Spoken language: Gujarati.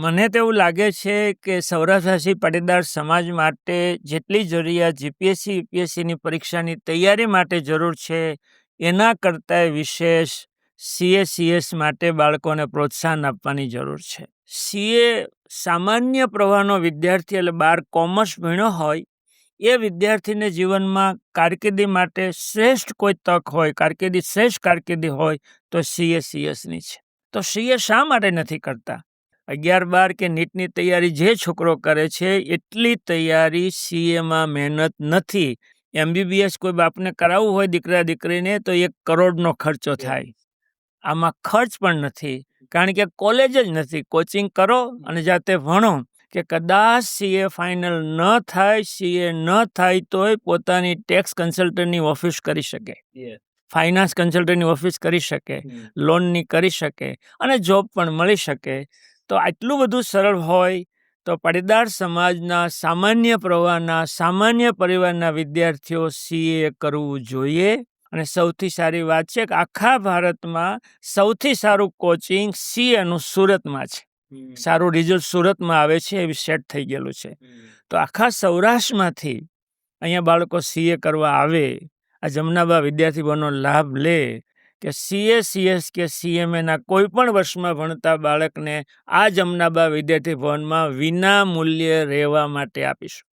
મને તો એવું લાગે છે કે સૌરાષ્ટ્રવાસી પાટીદાર સમાજ માટે જેટલી જરૂરિયાત જીપીએસસી યુપીએસસીની પરીક્ષાની તૈયારી માટે જરૂર છે એના કરતાં વિશેષ સીએસ માટે બાળકોને પ્રોત્સાહન આપવાની જરૂર છે. સીએ સામાન્ય પ્રવાહનો વિદ્યાર્થી એટલે 12 કોમર્સ ભણ્યો હોય એ વિદ્યાર્થીને જીવનમાં કારકિર્દી માટે શ્રેષ્ઠ કોઈ તક હોય, શ્રેષ્ઠ કારકિર્દી હોય તો સીએસની છે. તો સીએ શા માટે નથી કરતા? 11-12 કે નીટની તૈયારી જે છોકરો કરે છે એટલી તૈયારી સીએમાં મહેનત નથી. એમબીબીએસ કોઈ બાપને કરાવવું હોય દીકરા દીકરીને તો 1 કરોડનો ખર્ચો થાય. આમાં ખર્ચ પણ નથી, કારણ કે કોલેજ જ નથી. કોચિંગ કરો અને જાતે ભણો કે કદાચ સીએ ફાઇનલ ન થાય તોય પોતાની ટેક્સ કન્સલ્ટન્ટની ઓફિસ કરી શકે, ફાઇનાન્સ કન્સલ્ટન્ટની ઓફિસ કરી શકે, લોનની કરી શકે અને જોબ પણ મળી શકે. તો આટલું બધું સરળ હોય તો પાટીદાર સમાજના સામાન્ય પ્રવાહના સામાન્ય પરિવારના વિદ્યાર્થીઓ સીએ કરવું જોઈએ. અને સૌથી સારી વાત છે કે આખા ભારતમાં સૌથી સારું કોચિંગ સીએનું સુરતમાં છે. સારું રિઝલ્ટ સુરતમાં આવે છે, એવી સેટ થઈ ગયેલું છે. તો આખા સૌરાષ્ટ્રમાંથી અહીંયા બાળકો સીએ કરવા આવે, આ જમનાબા વિદ્યાર્થી ભવનનો લાભ લે કે સીએસ કે સીએમએના કોઈ પણ વર્ષમાં ભણતા બાળકને આ જમનાબા વિદ્યાર્થી ભવનમાં વિના મૂલ્યે રહેવા માટે આપીશું.